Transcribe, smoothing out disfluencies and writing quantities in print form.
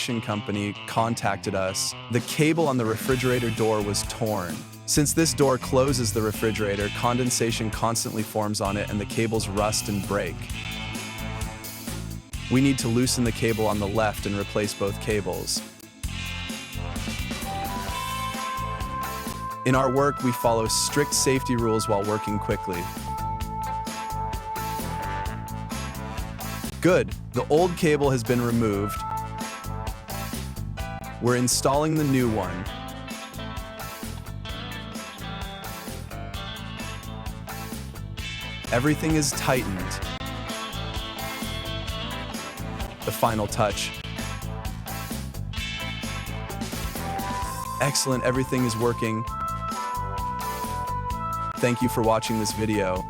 company contacted us. The cable on the refrigerator door was torn. Since this door closes the refrigerator, condensation constantly forms on it and the cables rust and break. We need to loosen the cable on the left and replace both cables. In our work, we follow strict safety rules while working quickly. Good. The old cable has been removed. We're installing the new one. Everything is tightened. The final touch. Excellent, everything is working. Thank you for watching this video.